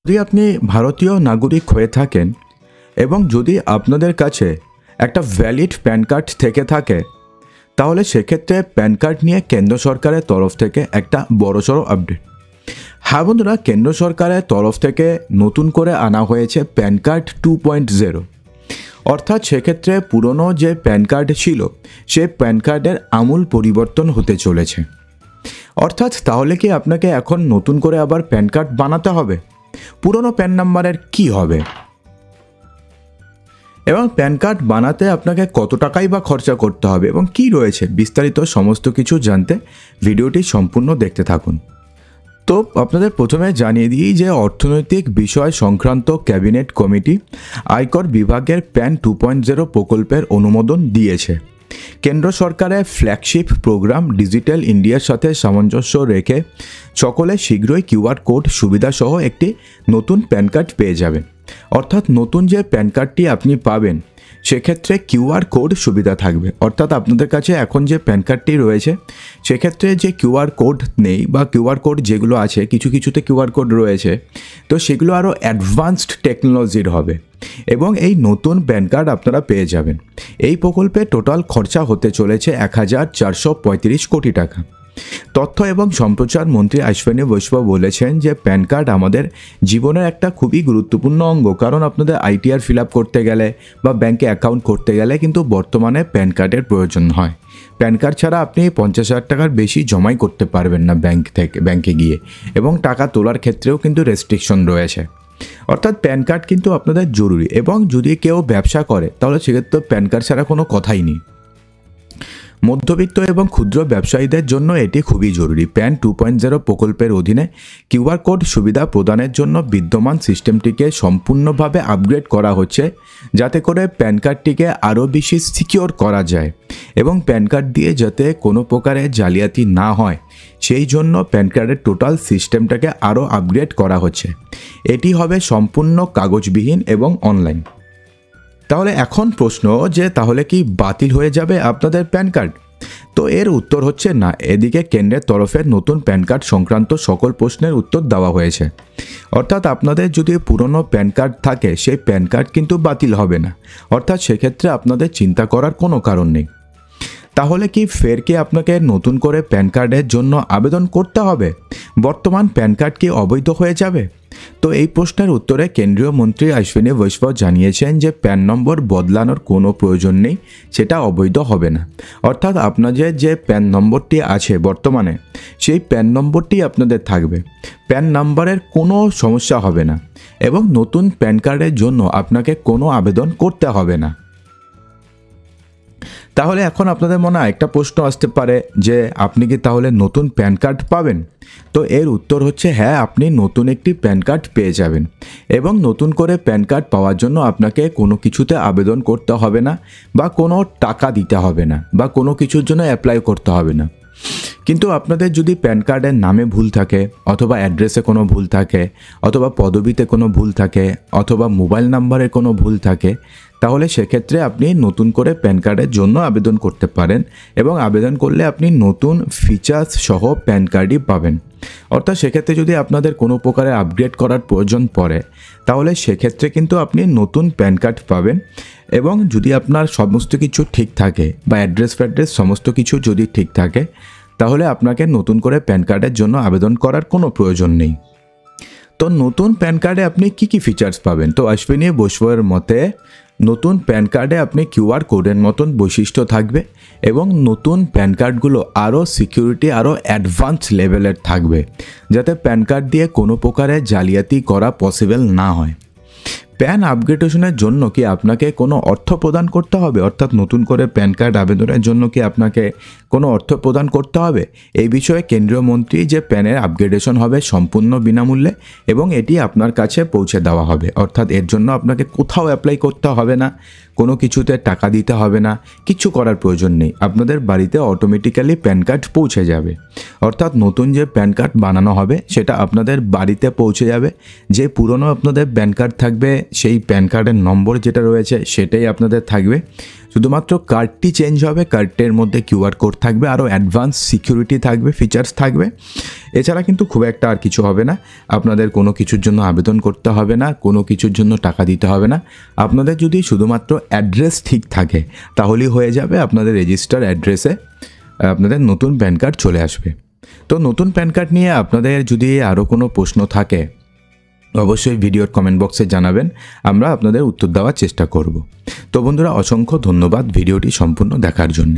যদি আপনি ভারতীয় নাগরিক হয়ে থাকেন এবং যদি আপনাদের কাছে একটা ভ্যালিড প্যান কার্ড থেকে থাকে, তাহলে সেক্ষেত্রে প্যান কার্ড নিয়ে কেন্দ্র সরকারের তরফ থেকে একটা বড়সড় আপডেট। হ্যাঁ বন্ধুরা, কেন্দ্র সরকারের তরফ থেকে নতুন করে আনা হয়েছে প্যান কার্ড 2.0। অর্থাৎ সেক্ষেত্রে পুরনো যে প্যান কার্ড ছিল সেই প্যান কার্ডের আমূল পরিবর্তন হতে চলেছে। অর্থাৎ তাহলে কি আপনাকে এখন নতুন করে আবার প্যান কার্ড বানাতে হবে? পুরনো প্যান নাম্বারের কি হবে? এবং প্যান কার্ড বানাতে আপনাকে কত টাকাই বা খরচা করতে হবে এবং কি রয়েছে বিস্তারিত সমস্ত কিছু জানতে ভিডিওটি সম্পূর্ণ দেখতে থাকুন। তো আপনাদের প্রথমে জানিয়ে দিই যে অর্থনৈতিক বিষয় সংক্রান্ত ক্যাবিনেট কমিটি আয়কর বিভাগের প্যান 2.0 প্রকল্পের অনুমোদন দিয়েছে। কেন্দ্র সরকারের ফ্ল্যাগশিপ প্রোগ্রাম ডিজিটাল ইন্ডিয়ার সাথে সামঞ্জস্য রেখে সকলে শীঘ্রই কিউআর কোড সুবিধাসহ একটি নতুন প্যান কার্ড পেয়ে যাবেন। অর্থাৎ নতুন যে প্যান কার্ডটি আপনি পাবেন সেক্ষেত্রে কিউআর কোড সুবিধা থাকবে। অর্থাৎ আপনাদের কাছে এখন যে প্যান কার্ডটি রয়েছে সেক্ষেত্রে যে কিউআর কোড নেই বা কিউআর কোড যেগুলো আছে, কিছু কিছুতে কিউআর কোড রয়েছে, তো সেগুলো আরও অ্যাডভান্সড টেকনোলজির হবে এবং এই নতুন প্যান কার্ড আপনারা পেয়ে যাবেন। এই প্রকল্পে টোটাল খরচা হতে চলেছে 1435 কোটি টাকা। তথ্য এবং সম্প্রচার মন্ত্রী অশ্বিনী বৈষ্ণব বলেছেন যে প্যান কার্ড আমাদের জীবনের একটা খুবই গুরুত্বপূর্ণ অঙ্গ, কারণ আপনাদের আইটিআর ফিল আপ করতে গেলে বা ব্যাংকে অ্যাকাউন্ট করতে গেলে কিন্তু বর্তমানে প্যান কার্ডের প্রয়োজন হয়। প্যান কার্ড ছাড়া আপনি 50,000 টাকার বেশি জমাই করতে পারবেন না ব্যাংকে গিয়ে, এবং টাকা তোলার ক্ষেত্রেও কিন্তু রেস্ট্রিকশন রয়েছে। অর্থাৎ প্যান কার্ড কিন্তু আপনাদের জরুরি, এবং যদি কেউ ব্যবসা করে তাহলে সেক্ষেত্রে প্যান কার্ড ছাড়া কোনো কথাই নেই। মধ্যবিত্ত এবং ক্ষুদ্র ব্যবসায়ীদের জন্য এটি খুবই জরুরি। প্যান 2.0 প্রকল্পের অধীনে কিউআর কোড সুবিধা প্রদানের জন্য বিদ্যমান সিস্টেমটিকে সম্পূর্ণভাবে আপগ্রেড করা হচ্ছে, যাতে করে প্যান কার্ডটিকে আরও বেশি সিকিওর করা যায় এবং প্যান কার্ড দিয়ে যাতে কোনো প্রকারের জালিয়াতি না হয় সেই জন্য প্যান কার্ডের টোটাল সিস্টেমটাকে আরও আপগ্রেড করা হচ্ছে। এটি হবে সম্পূর্ণ কাগজবিহীন এবং অনলাইন। তাহলে এখন প্রশ্ন যে তাহলে কি বাতিল হয়ে যাবে আপনাদের প্যান কার্ড? তো এর উত্তর হচ্ছে না। এদিকে কেন্দ্রের তরফে নতুন প্যান কার্ড সংক্রান্ত সকল প্রশ্নের উত্তর দেওয়া হয়েছে। অর্থাৎ আপনাদের যদি পুরনো প্যান কার্ড থাকে সেই প্যান কার্ড কিন্তু বাতিল হবে না। অর্থাৎ সেক্ষেত্রে আপনাদের চিন্তা করার কোনো কারণ নেই। তাহলে কি ফের কি আপনাকে নতুন করে প্যান কার্ডের জন্য আবেদন করতে হবে? বর্তমান প্যান কার্ড কি অবৈধ হয়ে যাবে? তো এই প্রশ্নের উত্তরে কেন্দ্রীয় মন্ত্রী অশ্বিনী বৈষ্ণব জানিয়েছেন যে প্যান নম্বর বদলানোর কোনো প্রয়োজন নেই, সেটা অবৈধ হবে না। অর্থাৎ আপনাদের যে প্যান নম্বরটি আছে বর্তমানে সেই প্যান নম্বরটি আপনাদের থাকবে, প্যান নাম্বারের কোনো সমস্যা হবে না এবং নতুন প্যান কার্ডের জন্য আপনাকে কোনো আবেদন করতে হবে না। তাহলে এখন আপনাদের মনে একটা প্রশ্ন আসতে পারে যে আপনি কি তাহলে নতুন প্যান কার্ড পাবেন? তো এর উত্তর হচ্ছে হ্যাঁ, আপনি নতুন একটি প্যান কার্ড পেয়ে যাবেন এবং নতুন করে প্যান কার্ড পাওয়ার জন্য আপনাকে কোনো কিছুতে আবেদন করতে হবে না বা কোনো টাকা দিতে হবে না বা কোনো কিছুর জন্য অ্যাপ্লাই করতে হবে না। কিন্তু আপনাদের যদি প্যান কার্ডের নামে ভুল থাকে অথবা অ্যাড্রেসে কোনো ভুল থাকে অথবা পদবিতে কোনো ভুল থাকে অথবা মোবাইল নাম্বারে কোনো ভুল থাকে, তাহলে সেক্ষেত্রে আপনি নতুন করে প্যান কার্ডের জন্য আবেদন করতে পারেন এবং আবেদন করলে আপনি নতুন ফিচার্স সহ প্যান কার্ডই পাবেন। অর্থাৎ সেক্ষেত্রে যদি আপনাদের কোনো প্রকারের আপগ্রেড করার প্রয়োজন পড়ে তাহলে সেক্ষেত্রে কিন্তু আপনি নতুন প্যান কার্ড পাবেন, এবং যদি আপনার সমস্ত কিছু ঠিক থাকে বা অ্যাড্রেস সমস্ত কিছু যদি ঠিক থাকে তাহলে আপনাকে নতুন করে প্যান কার্ডের জন্য আবেদন করার কোনো প্রয়োজন নেই। তো নতুন প্যান কার্ডে আপনি কি ফিচার্স পাবেন? তো অশ্বিনী বৈষ্ণবের মতে নতুন প্যান কার্ডে আপনি কিউআর কোডের মতন বৈশিষ্ট্য থাকবে এবং নতুন প্যান কার্ডগুলো আরও সিকিউরিটি আরও অ্যাডভান্স লেভেলের থাকবে, যাতে প্যান কার্ড দিয়ে কোনো প্রকারের জালিয়াতি করা পসিবল না হয়। প্যান আপগ্রেডেশনের জন্য কি আপনাকে কোনো অর্থ প্রদান করতে হবে? অর্থাৎ নতুন করে প্যান কার্ড আবেদনের জন্য কি আপনাকে কোনো অর্থ প্রদান করতে হবে? এই বিষয়ে কেন্দ্রীয় মন্ত্রী যে প্যানের আপগ্রেডেশন হবে সম্পূর্ণ বিনামূল্যে এবং এটি আপনার কাছে পৌঁছে দেওয়া হবে। অর্থাৎ এর জন্য আপনাকে কোথাও অ্যাপ্লাই করতে হবে না, কোনো কিছুতে টাকা দিতে হবে না, কিছু করার প্রয়োজন নেই। আপনাদের বাড়িতে অটোমেটিক্যালি প্যান কার্ড পৌঁছে যাবে। অর্থাৎ নতুন যে প্যান কার্ড বানানো হবে সেটা আপনাদের বাড়িতে পৌঁছে যাবে। যে পুরনো আপনাদের প্যান কার্ড থাকবে সেই প্যান কার্ডের নম্বর যেটা রয়েছে সেটাই আপনাদের থাকবে। শুধুমাত্র কার্ডটি চেঞ্জ হবে, কার্ডের মধ্যে কিউআর কোড থাকবে, আরও অ্যাডভান্স সিকিউরিটি থাকবে, ফিচার্স থাকবে। এছাড়া কিন্তু খুব একটা আর কিছু হবে না। আপনাদের কোনো কিছুর জন্য আবেদন করতে হবে না, কোনো কিছুর জন্য টাকা দিতে হবে না। আপনাদের যদি শুধুমাত্র অ্যাড্রেস ঠিক থাকে তাহলেই হয়ে যাবে, আপনাদের রেজিস্টার অ্যাড্রেসে আপনাদের নতুন প্যান কার্ড চলে আসবে। তো নতুন প্যান কার্ড নিয়ে আপনাদের যদি আরও কোনো প্রশ্ন থাকে অবশ্যই ভিডিওর কমেন্ট বক্সে জানাবেন, আমরা আপনাদের উত্তর দেওয়ার চেষ্টা করব। তো বন্ধুরা, অসংখ্য ধন্যবাদ ভিডিওটি সম্পূর্ণ দেখার জন্য।